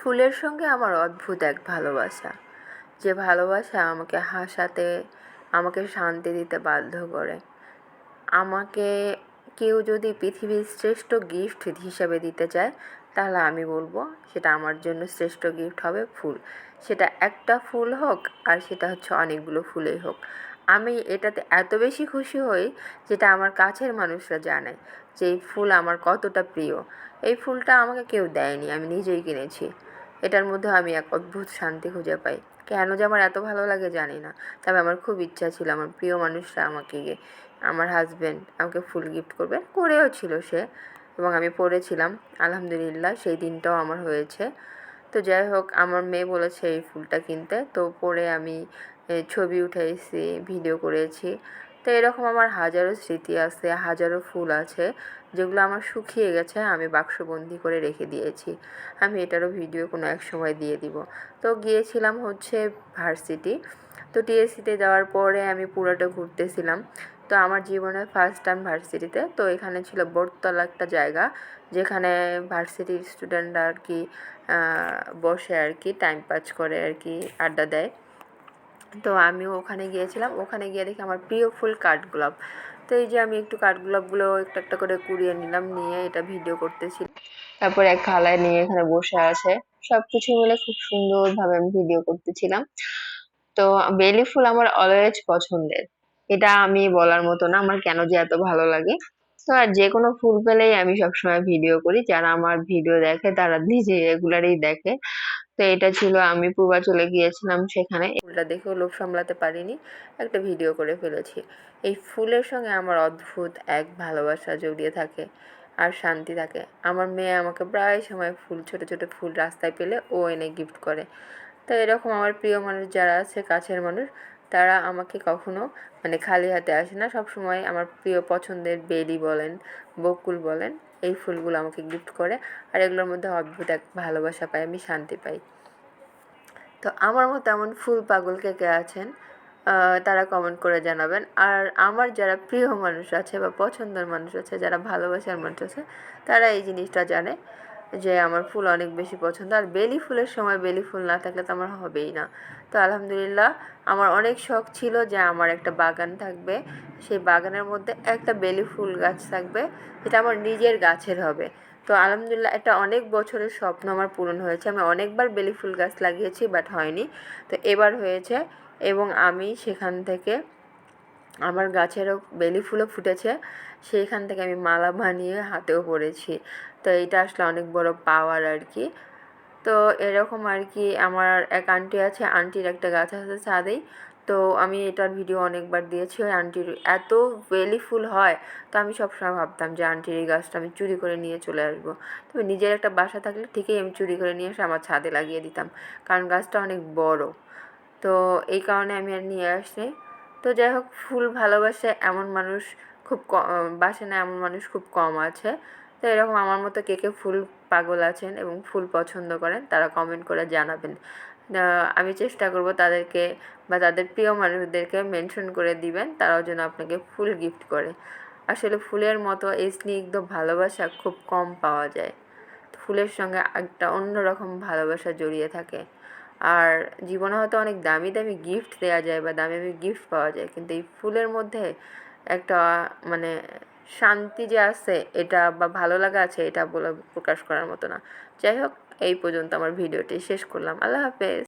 ফুলের সঙ্গে আমার অদ্ভুত এক ভালোবাসা, যে ভালোবাসা আমাকে হাসাতে, আমাকে শান্তি দিতে বাধ্য করে। আমাকে কেউ যদি পৃথিবীর শ্রেষ্ঠ গিফট হিসেবে দিতে চায়, তাহলে আমি বলবো সেটা আমার জন্য শ্রেষ্ঠ গিফট হবে ফুল। সেটা একটা ফুল হোক আর সেটা হচ্ছে অনেকগুলো ফুলেই হোক। আমি এটাতে এত বেশি খুশি হই যেটা আমার কাছের মানুষরা জানে যে এই ফুল আমার কতটা প্রিয়। এই ফুলটা আমাকে কেউ দেয়নি, আমি নিজেই কিনেছি। এটার মধ্যে আমি এক অদ্ভুত শান্তি খুঁজে পাই। কেন যে আমার এত ভালো লাগে জানি না, তবে আমার খুব ইচ্ছা ছিল আমার প্রিয় মানুষরা আমাকে আমার হাজব্যান্ড আমাকে ফুল গিফট করবে, করেও ছিল সে, এবং আমি পড়েছিলাম। আলহামদুলিল্লাহ সেই দিনটাও আমার হয়েছে। তো যাই হোক, আমার মেয়ে বলেছে এই ফুলটা কিনতে, তো পরে আমি ছবি উঠাইছি, ভিডিও করেছি। তো এরকম আমার হাজারো স্মৃতি আছে, হাজারো ফুল আছে যেগুলো আমার শুকিয়ে গেছে, আমি বাক্সবন্দি করে রেখে দিয়েছি। আমি এটারও ভিডিও কোনো এক সময় দিয়ে দিব। তো গিয়েছিলাম হচ্ছে ভার্সিটি। তো টিএসসিতে যাওয়ার পরে আমি পুরোটা ঘুরতেছিলাম। তো আমার জীবনের ফার্স্ট টাইম ভার্সিটিতে, তো এখানে ছিল বোটতলা একটা জায়গা, যেখানে ভার্সিটির স্টুডেন্টরা আর কি বসে আর কি টাইম পাস করে আর কি, আড্ডা দেয়। তো আমিও ওখানে গিয়েছিলাম। ওখানে গিয়ে দেখি আমার প্রিয় ফুল কাঠগোলাপ। তো এই যে আমি একটু কাঠগোলাপগুলো একটা একটা করে কুড়িয়ে নিলাম, নিয়ে এটা ভিডিও করতেছি। তারপর এক খালায় নিয়ে এখানে বসে আছে, সবকিছু মিলে খুব সুন্দরভাবে আমি ভিডিও করতেছিলাম। তো বেলি ফুল আমার অলওয়েজ পছন্দের, এটা আমি বলার মতো না আমার কেন যে এত ভালো লাগে। তো আর যে কোনো ফুল পেলেই আমি সবসময় ভিডিও করি, যারা আমার ভিডিও দেখে তারা নিজে রেগুলারই দেখে। তো এটা ছিল, আমি পূর্বাচলে গিয়েছিলাম, সেখানে ফুলটা দেখেও লোভ সামলাতে পারিনি, একটা ভিডিও করে ফেলেছি। এই ফুলের সঙ্গে আমার অদ্ভুত এক ভালোবাসা জড়িয়ে থাকে আর শান্তি থাকে। আমার মেয়ে আমাকে প্রায় সময় ফুল, ছোট ছোট ফুল রাস্তায় পেলে ও এনে গিফট করে। তো এরকম আমার প্রিয় মানুষ যারা আছে, কাছের মানুষ, তারা আমাকে কখনো মানে খালি হাতে আসে না, সব সময় আমার প্রিয় পছন্দের বেলি বলেন, বকুল বলেন, এই ফুলগুলো আমাকে গিফট করে। আর এগুলোর মধ্যে অদ্ভুত এক ভালোবাসা পাই, আমি শান্তি পাই। তো আমার মতো এমন ফুল পাগল কে কে আছেন, তারা কমেন্ট করে জানাবেন। আর আমার যারা প্রিয় মানুষ আছে বা পছন্দের মানুষ আছে, যারা ভালোবাসার মানুষ আছে, তারা এই জিনিসটা জানে যে আমার ফুল অনেক বেশি পছন্দ। আর বেলি ফুলের সময় বেলি ফুল না থাকলে তো আমার হবেই না। তো আলহামদুলিল্লাহ, আমার অনেক শখ ছিল যে আমার একটা বাগান থাকবে, সেই বাগানের মধ্যে একটা বেলি ফুল গাছ থাকবে, যেটা আমার নিজের গাছের হবে। তো আলহামদুলিল্লাহ, এটা অনেক বছরের স্বপ্ন আমার পূরণ হয়েছে। আমি অনেকবার বেলি ফুল গাছ লাগিয়েছি, বাট হয়নি। তো এবার হয়েছে, এবং আমি সেখান থেকে আমার গাছেরও বেলি ফুলও ফুটেছে, সেইখান থেকে আমি মালা বানিয়ে হাতেও পরেছি। তো এইটা আসলে অনেক বড় পাওয়ার আর কি। তো এরকম আর কি, আমার এক আন্টি আছে, আন্টির একটা গাছ আছে ছাদেই। তো আমি এটার ভিডিও অনেকবার দিয়েছি, ওই আন্টির এত বেলি ফুল হয়। তো আমি সবসময় ভাবতাম যে আন্টির এই গাছটা আমি চুরি করে নিয়ে চলে আসবো। তবে নিজের একটা বাসা থাকলে ঠিকই আমি চুরি করে নিয়ে এসে আমার ছাদে লাগিয়ে দিতাম, কারণ গাছটা অনেক বড়। তো এই কারণে আমি আর নিয়ে আসি। তো যাই হোক, ফুল ভালোবাসে এমন মানুষ খুব বাসে না, এমন মানুষ খুব কম আছে। তো এরকম আমার মতো কে কে ফুল পাগল আছেন এবং ফুল পছন্দ করেন, তারা কমেন্ট করে জানাবেন। আমি চেষ্টা করব তাদেরকে বা তাদের প্রিয় মানুষদেরকে মেনশন করে দিবেন, তারাও যেন আপনাকে ফুল গিফট করে। আসলে ফুলের মতো এই স্নিগ্ধ ভালোবাসা খুব কম পাওয়া যায়। ফুলের সঙ্গে একটা অন্যরকম ভালোবাসা জড়িয়ে থাকে। আর জীবনে হয়তো অনেক দামি দামি গিফট দেওয়া যায় বা দামি দামি গিফট পাওয়া যায়, কিন্তু এই ফুলের মধ্যে একটা মানে শান্তি যে আছে এটা, বা ভালো লাগা আছে, এটা বলে প্রকাশ করার মতো না। যাই হোক, এই পর্যন্ত আমার ভিডিওটি শেষ করলাম। আল্লাহ হাফেজ।